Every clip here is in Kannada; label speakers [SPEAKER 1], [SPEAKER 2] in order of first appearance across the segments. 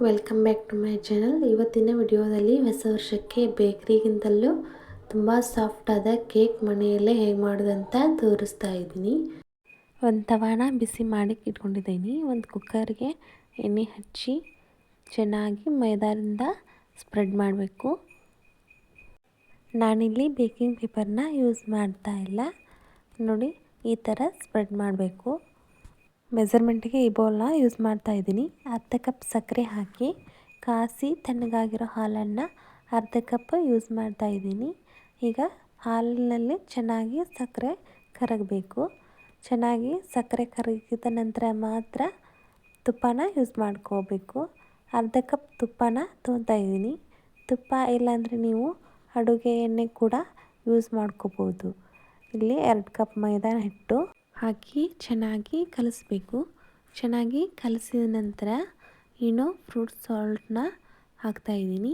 [SPEAKER 1] Welcome back to my channel. ಇವತ್ತಿನ ವಿಡಿಯೋದಲ್ಲಿ ಹೊಸ ವರ್ಷಕ್ಕೆ ಬೇಕರಿಗಿಂತಲೂ ತುಂಬ ಸಾಫ್ಟಾದ ಕೇಕ್ ಮನೆಯಲ್ಲೇ ಹೇಗೆ ಮಾಡೋದಂತ ತೋರಿಸ್ತಾ ಇದ್ದೀನಿ. ಒಂದು ತವಾನ ಬಿಸಿ ಮಾಡಿ ಇಟ್ಕೊಂಡಿದ್ದೀನಿ. ಒಂದು ಕುಕ್ಕರ್ಗೆ ಎಣ್ಣೆ ಹಚ್ಚಿ ಚೆನ್ನಾಗಿ ಮೈದಾದಿಂದ ಸ್ಪ್ರೆಡ್ ಮಾಡಬೇಕು. ನಾನಿಲ್ಲಿ ಬೇಕಿಂಗ್ ಪೇಪರ್ನ ಯೂಸ್ ಮಾಡ್ತಾ ಇಲ್ಲ. ನೋಡಿ, ಈ ಥರ ಸ್ಪ್ರೆಡ್ ಮಾಡಬೇಕು. ಮೆಜರ್ಮೆಂಟ್ಗೆ ಈ ಬೌಲ್ನ ಯೂಸ್ ಮಾಡ್ತಾ ಇದ್ದೀನಿ. ಅರ್ಧ ಕಪ್ ಸಕ್ಕರೆ ಹಾಕಿ ಕಾಸಿ ತಣ್ಣಗಾಗಿರೋ ಹಾಲನ್ನು ಅರ್ಧ ಕಪ್ ಯೂಸ್ ಮಾಡ್ತಾ ಇದ್ದೀನಿ. ಈಗ ಹಾಲಿನಲ್ಲಿ ಚೆನ್ನಾಗಿ ಸಕ್ಕರೆ ಕರಗಬೇಕು. ಚೆನ್ನಾಗಿ ಸಕ್ಕರೆ ಕರಗಿದ ನಂತರ ಮಾತ್ರ ತುಪ್ಪನ ಯೂಸ್ ಮಾಡ್ಕೋಬೇಕು. ಅರ್ಧ ಕಪ್ ತುಪ್ಪನ ತೊಗೊತಾ ಇದ್ದೀನಿ. ತುಪ್ಪ ಇಲ್ಲಾಂದರೆ ನೀವು ಅಡುಗೆ ಎಣ್ಣೆ ಕೂಡ ಯೂಸ್ ಮಾಡ್ಕೋಬೋದು. ಇಲ್ಲಿ 2 ಕಪ್ ಮೈದಾ ಹಿಟ್ಟು ಹಾಕಿ ಚೆನ್ನಾಗಿ ಕಲಿಸ್ಬೇಕು. ಚೆನ್ನಾಗಿ ಕಲಸಿದ ನಂತರ ಫ್ರೂಟ್ ಸಾಲ್ಟ್ನ ಹಾಕ್ತಾಯಿದ್ದೀನಿ.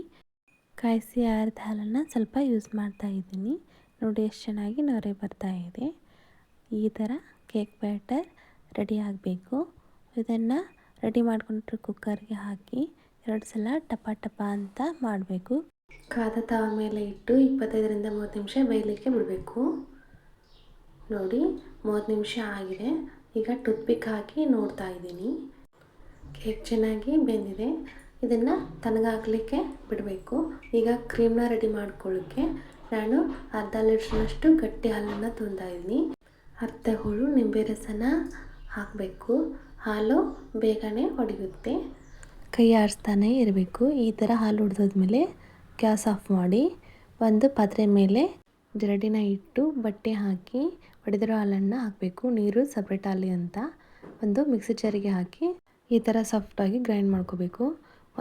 [SPEAKER 1] ಕಾಯಿಸಿ ಆರಿದ ಹಾಲನ್ನು ಸ್ವಲ್ಪ ಯೂಸ್ ಮಾಡ್ತಾ ಇದ್ದೀನಿ. ನೋಡಿ ಎಷ್ಟು ಚೆನ್ನಾಗಿ ನೊರೆ ಬರ್ತಾ ಇದೆ. ಈ ಥರ ಕೇಕ್ ಬ್ಯಾಟರ್ ರೆಡಿ ಆಗಬೇಕು. ಇದನ್ನು ರೆಡಿ ಮಾಡ್ಕೊಂಡ್ರೆ ಕುಕ್ಕರ್ಗೆ ಹಾಕಿ 2 ಸಲ ಟಪ ಟಪ ಅಂತ ಮಾಡಬೇಕು. ಕಾದ ತವ ಮೇಲೆ ಇಟ್ಟು 25ರಿಂದ 30 ನಿಮಿಷ ಬೇಯಲಿಕ್ಕೆ ಬಿಡಬೇಕು. ನೋಡಿ 30 ನಿಮಿಷ ಆಗಿದೆ. ಈಗ ಟೂತ್ಪಿಕ್ ಹಾಕಿ ನೋಡ್ತಾ ಇದ್ದೀನಿ. ಕೇಕ್ ಚೆನ್ನಾಗಿ ಬೆಂದಿದೆ. ಇದನ್ನು ತಣ್ಣಗಾಗಲಿಕ್ಕೆ ಬಿಡಬೇಕು. ಈಗ ಕ್ರೀಮ್ನ ರೆಡಿ ಮಾಡ್ಕೊಳ್ಳೋಕ್ಕೆ ನಾನು ಅರ್ಧ ಲೀಟ್ರ್ನಷ್ಟು ಗಟ್ಟಿ ಹಾಲನ್ನು ತೊಗೊತಾ ಇದ್ದೀನಿ. ಅರ್ಧ ಹೋಳು ನಿಂಬೆ ರಸನ ಹಾಕಬೇಕು. ಹಾಲು ಬೇಗನೆ ಒಡೆಯುತ್ತೆ. ಕೈ ಆಡಿಸ್ತಾನೆ ಇರಬೇಕು. ಈ ಥರ ಹಾಲು ಹೊಡೆದಾದ್ಮೇಲೆ ಗ್ಯಾಸ್ ಆಫ್ ಮಾಡಿ ಒಂದು ಪಾತ್ರೆ ಮೇಲೆ ಜರಡಿನ ಇಟ್ಟು ಬಟ್ಟೆ ಹಾಕಿ ಒಡೆದಿರೋ ಹಾಲನ್ನು ಹಾಕಬೇಕು. ನೀರು ಸಪ್ರೇಟ್ ಆಗಲಿ ಅಂತ ಒಂದು ಮಿಕ್ಸಿ ಜಾರಿಗೆ ಹಾಕಿ ಈ ಥರ ಸಾಫ್ಟಾಗಿ ಗ್ರೈಂಡ್ ಮಾಡ್ಕೋಬೇಕು.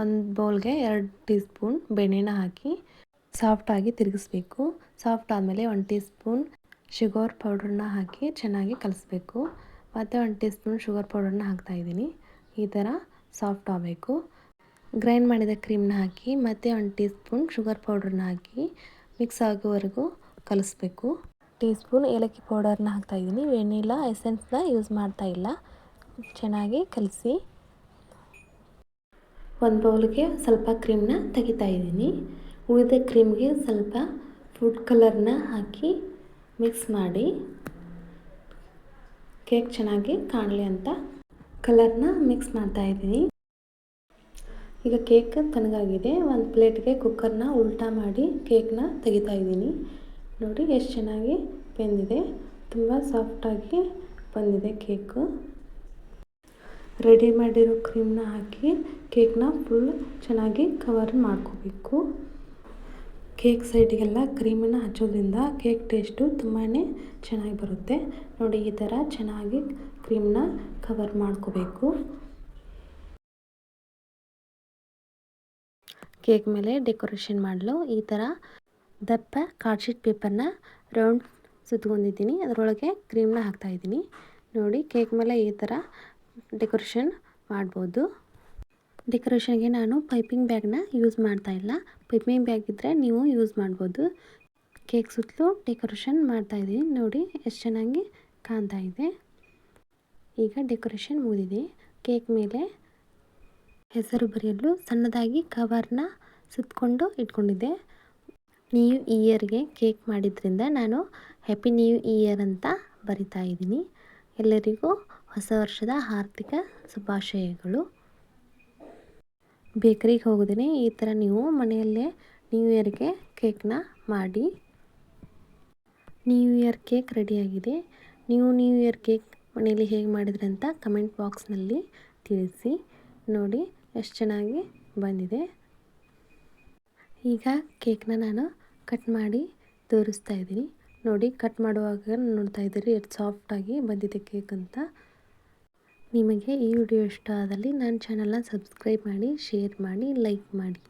[SPEAKER 1] ಒಂದು ಬೌಲ್ಗೆ 2 ಟೀ ಸ್ಪೂನ್ ಬೆಣ್ಣೆನ ಹಾಕಿ ಸಾಫ್ಟಾಗಿ ತಿರುಗಿಸ್ಬೇಕು. ಸಾಫ್ಟ್ ಆದಮೇಲೆ 1 ಟೀ ಸ್ಪೂನ್ ಶುಗರ್ ಪೌಡ್ರನ್ನ ಹಾಕಿ ಚೆನ್ನಾಗಿ ಕಲಿಸ್ಬೇಕು. ಮತ್ತು 1 ಟೀ ಸ್ಪೂನ್ ಶುಗರ್ ಪೌಡ್ರನ್ನ ಹಾಕ್ತಾಯಿದ್ದೀನಿ. ಈ ಥರ ಸಾಫ್ಟ್ ಆಗಬೇಕು. ಗ್ರೈಂಡ್ ಮಾಡಿದ ಕ್ರೀಮ್ನ ಹಾಕಿ ಮತ್ತು 1 ಟೀ ಸ್ಪೂನ್ ಶುಗರ್ ಪೌಡ್ರನ್ನ ಹಾಕಿ ಮಿಕ್ಸ್ ಆಗೋವರೆಗೂ ಕಲಿಸ್ಬೇಕು. ಟೀ ಸ್ಪೂನ್ ಏಲಕ್ಕಿ ಪೌಡರ್ನ ಹಾಕ್ತಾಯಿದ್ದೀನಿ. ವೆನಿಲಾ ಎಸೆನ್ಸ್ನ ಯೂಸ್ ಮಾಡ್ತಾ ಇಲ್ಲ. ಚೆನ್ನಾಗಿ ಕಲಸಿ ಒಂದು ಬೌಲ್ಗೆ ಸ್ವಲ್ಪ ಕ್ರೀಮ್ನ ತೆಗಿತಾ ಇದ್ದೀನಿ. ಉಳಿದ ಕ್ರೀಮ್ಗೆ ಸ್ವಲ್ಪ ಫುಡ್ ಕಲರ್ನ ಹಾಕಿ ಮಿಕ್ಸ್ ಮಾಡಿ ಕೇಕ್ ಚೆನ್ನಾಗಿ ಕಾಣಲಿ ಅಂತ ಕಲರ್ನ ಮಿಕ್ಸ್ ಮಾಡ್ತಾ ಇದ್ದೀನಿ. ಈಗ ಕೇಕ್ ತಣ್ಣಗಾಗಿದೆ. ಒಂದು ಪ್ಲೇಟ್ಗೆ ಕುಕ್ಕರ್ನ ಉಲ್ಟಾ ಮಾಡಿ ಕೇಕ್ನ ತೆಗಿತಾ ಇದ್ದೀನಿ. ನೋಡಿ ಎಷ್ಟು ಚೆನ್ನಾಗಿ ಬೆಂದಿದೆ. ತುಂಬ ಸಾಫ್ಟಾಗಿ ಬಂದಿದೆ ಕೇಕು. ರೆಡಿ ಮಾಡಿರೋ ಕ್ರೀಮ್ನ ಹಾಕಿ ಕೇಕ್ನ ಫುಲ್ ಚೆನ್ನಾಗಿ ಕವರ್ ಮಾಡ್ಕೋಬೇಕು. ಕೇಕ್ ಸೈಡಿಗೆಲ್ಲ ಕ್ರೀಮನ್ನು ಹಚ್ಚೋದ್ರಿಂದ ಕೇಕ್ ಟೇಸ್ಟು ತುಂಬಾ ಚೆನ್ನಾಗಿ ಬರುತ್ತೆ. ನೋಡಿ ಈ ಥರ ಚೆನ್ನಾಗಿ ಕ್ರೀಮ್ನ ಕವರ್ ಮಾಡ್ಕೋಬೇಕು. ಕೇಕ್ ಮೇಲೆ ಡೆಕೋರೇಷನ್ ಮಾಡಲು ಈ ಥರ ದಪ್ಪ ಕಾರ್ಡ್ಶೀಟ್ ಪೇಪರ್ನ ರೌಂಡ್ ಸುತ್ಕೊಂಡಿದ್ದೀನಿ. ಅದರೊಳಗೆ ಕ್ರೀಮ್ನ ಹಾಕ್ತಾಯಿದ್ದೀನಿ. ನೋಡಿ ಕೇಕ್ ಮೇಲೆ ಈ ಥರ ಡೆಕೋರೇಷನ್ ಮಾಡ್ಬೋದು. ಡೆಕೋರೇಷನ್ಗೆ ನಾನು ಪೈಪಿಂಗ್ ಬ್ಯಾಗ್ನ ಯೂಸ್ ಮಾಡ್ತಾ ಇಲ್ಲ. ಪೈಪಿಂಗ್ ಬ್ಯಾಗ್ ಇದ್ದರೆ ನೀವು ಯೂಸ್ ಮಾಡ್ಬೋದು. ಕೇಕ್ ಸುತ್ತಲೂ ಡೆಕೋರೇಷನ್ ಮಾಡ್ತಾಯಿದ್ದೀನಿ. ನೋಡಿ ಎಷ್ಟು ಚೆನ್ನಾಗಿ ಕಾಣ್ತಾ ಇದೆ. ಈಗ ಡೆಕೋರೇಷನ್ ಮುಗಿದಿದೆ. ಕೇಕ್ ಮೇಲೆ ಹೆಸರು ಬರೆಯಲು ಸಣ್ಣದಾಗಿ ಕವರ್ನ ಸುತ್ತಕೊಂಡು ಇಟ್ಕೊಂಡಿದ್ದೆ. ನ್ಯೂ ಇಯರ್ಗೆ ಕೇಕ್ ಮಾಡಿದ್ರಿಂದ ನಾನು ಹ್ಯಾಪಿ ನ್ಯೂ ಇಯರ್ ಅಂತ ಬರಿತಾ ಇದ್ದೀನಿ. ಎಲ್ಲರಿಗೂ ಹೊಸ ವರ್ಷದ ಹಾರ್ದಿಕ ಶುಭಾಶಯಗಳು. ಬೇಕರಿಗೆ ಹೋಗೋದೇ ಈ ಥರ ನೀವು ಮನೆಯಲ್ಲೇ ನ್ಯೂ ಇಯರ್ಗೆ ಕೇಕ್ನ ಮಾಡಿ. ನ್ಯೂ ಇಯರ್ ಕೇಕ್ ರೆಡಿಯಾಗಿದೆ. ನೀವು ನ್ಯೂ ಇಯರ್ ಕೇಕ್ ಮನೆಯಲ್ಲಿ ಹೇಗೆ ಮಾಡಿದ್ರಿ ಅಂತ ಕಮೆಂಟ್ ಬಾಕ್ಸ್ನಲ್ಲಿ ತಿಳಿಸಿ. ನೋಡಿ ಎಷ್ಟು ಚೆನ್ನಾಗಿ ಬಂದಿದೆ. ಈಗ ಕೇಕ್ನ ನಾನು ಕಟ್ ಮಾಡಿ ತೋರಿಸ್ತಾ ಇದ್ದೀನಿ. ನೋಡಿ ಕಟ್ ಮಾಡುವಾಗ ನೋಡ್ತಾ ಇದ್ದೀರಿ ಎಷ್ಟು ಸಾಫ್ಟಾಗಿ ಬಂದಿದೆ ಕೇಕ್ ಅಂತ. ನಿಮಗೆ ಈ ವಿಡಿಯೋ ಇಷ್ಟ ಆದಲ್ಲಿ ನನ್ನ ಚಾನಲ್ನ ಸಬ್ಸ್ಕ್ರೈಬ್ ಮಾಡಿ, ಶೇರ್ ಮಾಡಿ, ಲೈಕ್ ಮಾಡಿ.